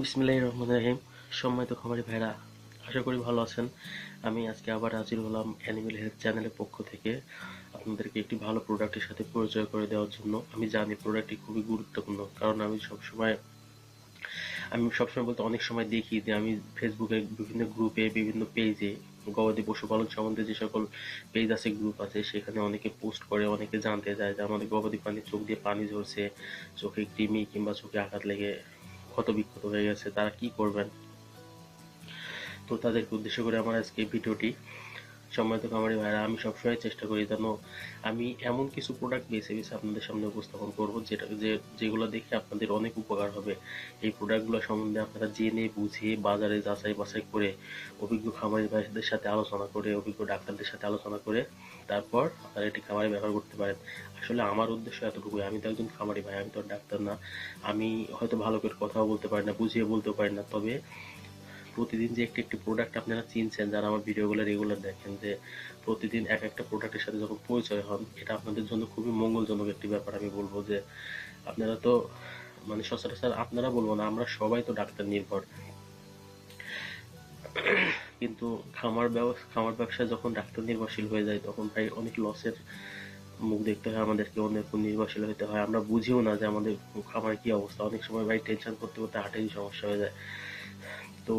বিসমিল্লাহির রহমানির রহিম। সম্মানিত খামারি ভাইরা, আশা করি ভালো আছেন। আমি আজকে আবার হাজির হলাম অ্যানিমেল হেলথ চ্যানেলের পক্ষ থেকে আপনাদেরকে একটি ভালো প্রোডাক্টের সাথে পরিচয় করে দেওয়ার জন্য। আমি জানি প্রোডাক্টটি খুবই গুরুত্বপূর্ণ, কারণ আমি সবসময় বলতে অনেক সময় দেখি যে আমি ফেসবুকে বিভিন্ন গ্রুপে বিভিন্ন পেজে গবাদি পশুপালন সম্বন্ধে যে সকল পেজ আছে, গ্রুপ আছে, সেখানে অনেকে পোস্ট করে, অনেকে জানতে চায় যে আমাদের গবাদি প্রাণীর চোখ দিয়ে পানি ঝরছে, চোখে কৃমি কিংবা চোখে আঘাত লেগে ক্ষত বিক্ষত হয়ে গেছে, তারা কি করবেন। তো তাদেরকে উদ্দেশ্য করে আমার আজকে এই ভিডিওটি। সম্মানিত খামারি ভাইরা, আমি সবসময় চেষ্টা করি যেন আমি এমন কিছু প্রোডাক্ট বেছে বেছে আপনাদের সামনে উপস্থাপন করব যেগুলো দেখে আপনাদের অনেক উপকার হবে। এই প্রোডাক্টগুলো সম্বন্ধে আপনারা জেনে বুঝে বাজারে যাচাই বাছাই করে, অভিজ্ঞ খামারি ভাইদের সাথে আলোচনা করে, অভিজ্ঞ ডাক্তারদের সাথে আলোচনা করে তারপর আপনারা এটি খামারে ব্যবহার করতে পারেন। আসলে আমার উদ্দেশ্য এতটুকুই। আমি তো একজন খামারি ভাই, আমি তো ডাক্তার না। আমি হয়তো ভালো করে কথাও বলতে পারি না, বুঝিয়ে বলতেও পারি না, তবে প্রতিদিন যে একটি একটি প্রোডাক্ট আপনারা চিনছেন, যারা আমার ভিডিওগুলো রেগুলার দেখেন, যে প্রতিদিন এক একটা প্রোডাক্টের সাথে যখন পরিচয় হন, এটা আপনাদের জন্য খুবই মঙ্গলজনক একটি ব্যাপার। আমি বলবো যে আপনারা তো মানে সচরাচর আপনারা বলবো না, আমরা সবাই তো ডাক্তার নির্ভর, কিন্তু খামার ব্যবসায় যখন ডাক্তার নির্ভরশীল হয়ে যায়, তখন ভাই অনেক লসের মুখ দেখতে হয় আমাদেরকে, অনেক নির্ভরশীল হতে হয়। আমরা বুঝিও না যে আমাদের খামারে কি অবস্থা। অনেক সময় ভাই টেনশন করতে করতে হার্টেরই সমস্যা হয়ে যায়। তো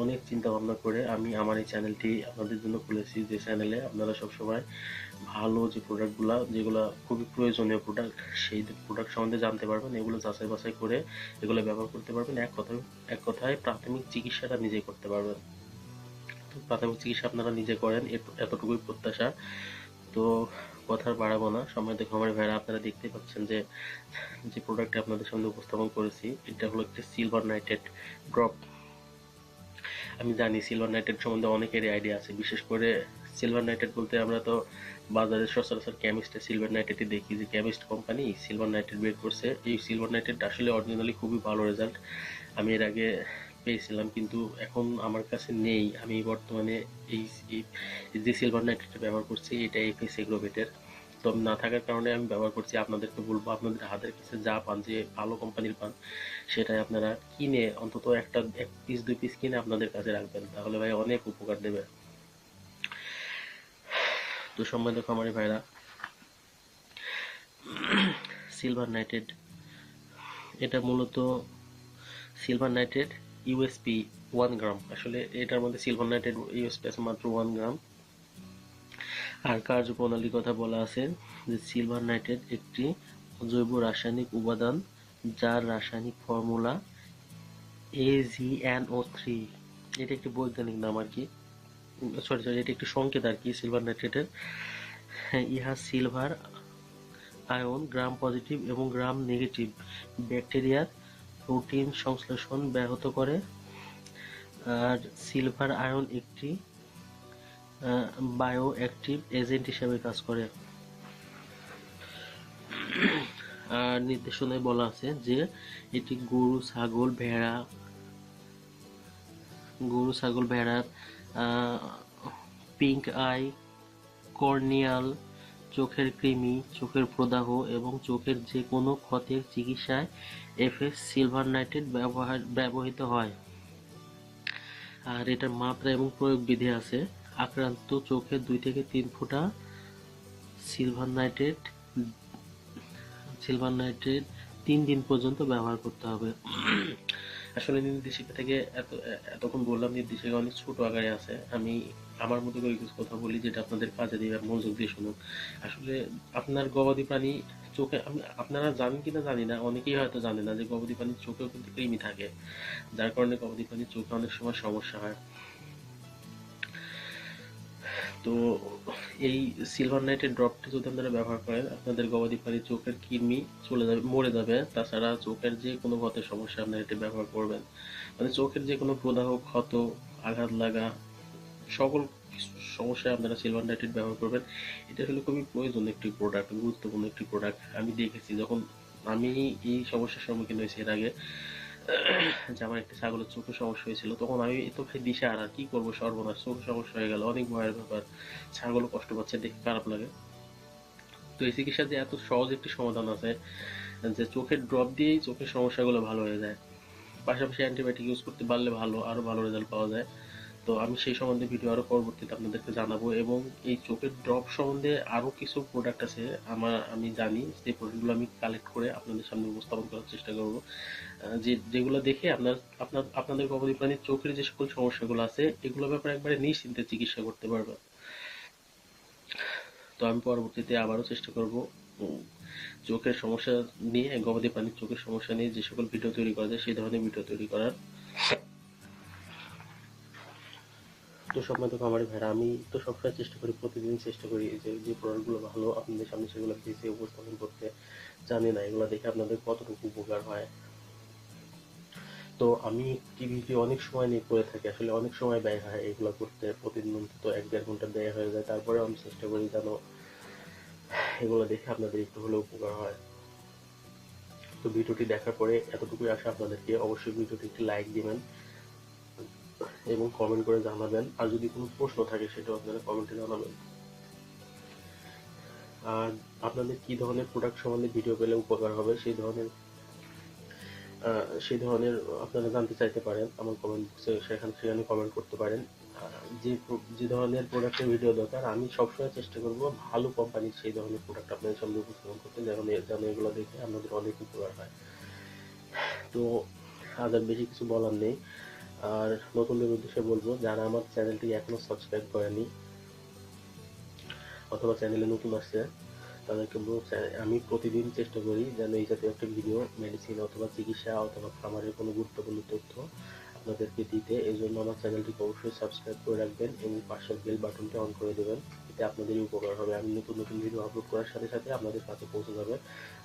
অনেক চিন্তা ভাবনা করে আমি আমার এই চ্যানেলটি আপনাদের জন্য খুলেছি, যে চ্যানেলে আপনারা সবসময় ভালো যে প্রোডাক্টগুলো, যেগুলো খুবই প্রয়োজনীয় প্রোডাক্ট, সেই প্রোডাক্ট সম্বন্ধে জানতে পারবেন, এগুলো যাচাই বাছাই করে এগুলো ব্যবহার করতে পারবেন। এক কথায় প্রাথমিক চিকিৎসাটা নিজেই করতে পারবেন। তো প্রাথমিক চিকিৎসা আপনারা নিজে করেন, এতটুকুই প্রত্যাশা। তো কথার বাড়াবো না। সম্মানিত খামারি ভাইরা, আপনারা দেখতে পাচ্ছেন যে যে প্রোডাক্টটি আপনাদের সামনে উপস্থাপন করেছি, এটা হলো একটি সিলভার নাইট্রেট ড্রপ। আমি জানি সিলভার নাইট্রেট সম্বন্ধে অনেকেরই আইডিয়া আছে। বিশেষ করে সিলভার নাইট্রেট বলতে আমরা তো বাজারে সচরাচর কেমিস্টে সিলভার নাইট্রেটই দেখি, যে কেমিস্ট কোম্পানি সিলভার নাইট্রেট বের করছে। এই সিলভার নাইট্রেট আসলে অরিজিনালি খুবই ভালো রেজাল্ট। আমি এর আগে পেয়েছিলাম, কিন্তু এখন আমার কাছে নেই। আমি বর্তমানে এই এই যে সিলভার নাইট্রেটটা ব্যবহার করছি, এটা এফএস এগ্রোভেটের। তো না থাকার কারণে আমি ব্যবহার করছি। আপনাদেরকে বলবো, আপনাদের হাতের কাছে যা পান, যে ভালো কোম্পানির পান, সেটাই আপনারা কিনে অন্তত এক পিস দুই পিস কিনে আপনাদের কাছে রাখবেন, তাহলে ভাই অনেক উপকার দেবে। তো সম্মানিত খামারি ভাইরা, সিলভার নাইট্রেট, এটা মূলত সিলভার নাইট্রেট ইউএসপি 1 গ্রাম। আসলে এটার মধ্যে সিলভার নাইট্রেট ইউএসপি আছে মাত্র 1 গ্রাম। আর কার্যপ্রণালীর কথা বলা আছে যে সিলভার নাইট্রেট একটি জৈব রাসায়নিক উপাদান, যার রাসায়নিক ফর্মুলা AgNO3। এটা একটি বৈজ্ঞানিক নাম আর কি, সরি, এটা একটি সংকেত আর কি সিলভার নাইট্রেটের। ইহা সিলভার আয়ন গ্রাম পজিটিভ এবং গ্রাম নেগেটিভ ব্যাকটেরিয়ার প্রোটিন সংশ্লেষণ ব্যাহত করে। আর সিলভার আয়ন একটি বায়ো অ্যাক্টিভ এজেন্ট হিসেবে কাজ করে। আর নির্দেশনায় বলা আছে যে এটি গরু ছাগল ভেড়ার পিঙ্ক আই, কর্নিয়াল, চোখের কৃমি, চোখের প্রদাহ এবং চোখের যে কোনো ক্ষতের চিকিৎসায় এফএস সিলভার নাইট্রেট ব্যবহৃত হয়। আর এটার মাত্রা এবং প্রয়োগ বিধি আছে। আক্রান্ত চোখে 2 থেকে 3 ফোঁটা সিলভার নাইট্রেট 3 দিন পর্যন্ত ব্যবহার করতে হবে। আসলে নির্দেশিকা থেকে এতক্ষণ বললাম, নির্দেশিকা অনেক ছোট আকারে আছে। আমি আমার মতো করে কিছু কথা বলি, যেটা আপনাদের কাজে দিবে, মনোযোগ দিয়ে শুনুন। আসলে আপনার গবাদি প্রাণী চোখে, আপনারা জানেন কিনা জানি না, অনেকেই হয়তো জানে না যে গবাদি প্রাণীর চোখেও কিন্তু কৃমি থাকে, যার কারণে গবাদি প্রাণীর চোখে অনেক সময় সমস্যা হয়। তো এই সিলভার নাইটের ড্রপটি যদি আপনারা ব্যবহার করেন, আপনাদের গবাদি প্রাণীর চোখের কৃমি চলে যাবে, মরে যাবে। তাছাড়া চোখের যে কোনো ক্ষতের সমস্যা আপনারা এটি ব্যবহার করবেন, মানে চোখের যে কোনো প্রদাহ, ক্ষত, আঘাত লাগা, সকল সমস্যায় আপনারা সিলভার নাইট্রেট ব্যবহার করবেন। এটা আসলে খুবই প্রয়োজনীয় একটি প্রোডাক্ট, গুরুত্বপূর্ণ একটি প্রোডাক্ট। আমি দেখেছি যখন আমি এই সমস্যার সম্মুখীন হয়েছি এর আগে, যে আমার একটা ছাগলের চোখে সমস্যা হয়েছিল, তখন আমি তো ভাই দিশাহারা, কি করবো, সর্বনাশ, চোখে সমস্যা হয়ে গেল, অনেক ভয়ের ব্যাপার। ছাগলও কষ্ট পাচ্ছে, দেখে খারাপ লাগে। তো এই চিকিৎসার যে এত সহজ একটি সমাধান আছে, যে চোখের ড্রপ দিয়েই চোখের সমস্যাগুলো ভালো হয়ে যায়। পাশাপাশি অ্যান্টিবায়োটিক ইউজ করতে পারলে আরো ভালো রেজাল্ট পাওয়া যায়। তো আমি সেই সম্বন্ধে ভিডিও আরো পরবর্তীতে আপনাদেরকে জানাবো, এবং এই চোখের ড্রপ সম্বন্ধে আরো কিছু প্রোডাক্ট আছে আমি জানি, সেই প্রোডাক্টগুলো আমি কালেক্ট করে আপনাদের সামনে উপস্থাপন করার চেষ্টা করব, যেগুলো দেখে আপনাদের গবাদি প্রাণীর চোখের যে সকল সমস্যাগুলো আছে এগুলোর ব্যাপারে একবারে নিশ্চিন্তে চিকিৎসা করতে পারবেন। তো আমি পরবর্তীতে আবারও চেষ্টা করব চোখের সমস্যা নিয়ে, গবাদি প্রাণীর চোখের সমস্যা নিয়ে যে সকল ভিডিও তৈরি করা যায় সেই ধরনের ভিডিও তৈরি করার। তো সম্মানিত খামারি ভাইরা, আমি তো সবসময় চেষ্টা করি, প্রতিদিন চেষ্টা করি যে প্রোডাক্টগুলো ভালো আপনাদের সামনে সেগুলো ভেজে উপস্থাপন করতে। জানি না এগুলো দেখে আপনাদের কতটুকু উপকার হয়। তো আমি একটি ভিডিও অনেক সময় নিয়ে করে থাকি, আসলে অনেক সময় ব্যয় হয় এগুলো করতে, প্রতিদিন অন্তত 1-1.5 ঘন্টা ব্যয় হয়ে যায়। তারপরেও আমি চেষ্টা করি যেন এগুলো দেখে আপনাদের একটু হলেও উপকার হয়। তো ভিডিওটি দেখার পরে এতটুকুই আশা আপনাদেরকে, অবশ্যই ভিডিওটি একটি লাইক দিবেন এবং কমেন্ট করে জানাবেন, আর যদি কোনো প্রশ্ন থাকে সেটাও আপনারা কমেন্টে জানাবেন। আর আপনাদের কি ধরনের প্রোডাক্ট সম্বন্ধে ভিডিও পেলে উপকার হবে সেই ধরনের আপনারা জানতে চাইতে পারেন আমার কমেন্ট বক্সে, সেখানে কমেন্ট করতে পারেন। যে ধরনের প্রোডাক্টের ভিডিও দরকার আমি সবসময় চেষ্টা করব ভালো কোম্পানির সেই ধরনের প্রোডাক্ট আপনাদের সামনে উপস্থাপন করতে, যেন এগুলো দেখে আপনাদের অনেক উপকার হয়। তো আজ আর বেশি কিছু বলার নেই। আর নতুনদের উদ্দেশ্যে বলবো, যারা আমার চ্যানেলটি এখনো সাবস্ক্রাইব করেনি অথবা চ্যানেলে নতুন আসছে, তাদেরকে আমি প্রতিদিন চেষ্টা করি যেন এই জাতীয় একটা ভিডিও, মেডিসিন অথবা চিকিৎসা অথবা খামারের কোনো গুরুত্বপূর্ণ তথ্য আপনাদেরকে দিতে। এই জন্য আমার চ্যানেলটিকে অবশ্যই সাবস্ক্রাইব করে রাখবেন এবং পাশের বেল বাটনটি অন করে দেবেন, এতে আপনাদেরই উপকার হবে। আমি নতুন নতুন ভিডিও আপলোড করার সাথে সাথে আপনাদের কাছে পৌঁছে যাবে।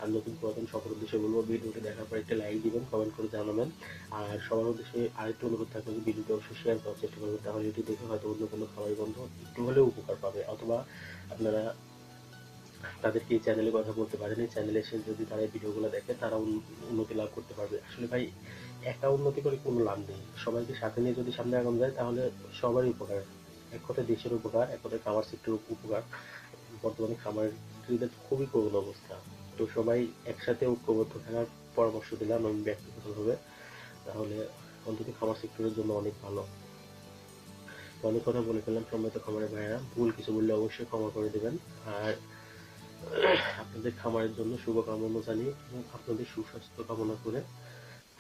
আর নতুন পুরাতন সকল উদ্দেশ্যে বলবো, ভিডিওটি দেখার পর একটা লাইক দিবেন, কমেন্ট করে জানাবেন। আর সবার উদ্দেশ্যে আরেকটু অনুরোধ থাকবে যে ভিডিওটি অবশ্যই শেয়ার করার চেষ্টা করবেন, তাহলে এটি দেখে হয়তো অন্য কোনো খামারি বন্ধু একটু হলেও উপকার পাবে, অথবা আপনারা তাদেরকে এই চ্যানেলে কথা বলতে পারেন, এই চ্যানেলে এসে যদি তারা এই ভিডিওগুলো দেখে তারা উন্নতি লাভ করতে পারবে। আসলে ভাই, একা উন্নতি করে কোনো লাভ নেই, সবাইকে সাথে নিয়ে যদি সামনে আগানো যায় তাহলে সবারই উপকার। এক কথায় দেশের উপকার, এক কথায় খামার সেক্টরের উপকার। বর্তমানে খামারিদের খুবই করুণ অবস্থা। তো সবাই একসাথে ঐক্যবদ্ধ থাকার পরামর্শ দিলাম আমি ব্যক্তিগতভাবে, তাহলে অন্তত খামার সেক্টরের জন্য অনেক ভালো। অনেক কথা বলে ফেললাম সম্মানিত খামারের ভাইয়েরা, ভুল কিছু বললে অবশ্যই ক্ষমা করে দেবেন। আর আপনাদের খামারের জন্য শুভকামনা জানিয়ে এবং আপনাদের সুস্বাস্থ্য কামনা করে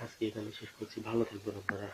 আজকে এখানে শেষ করছি। ভালো থাকবেন আপনারা।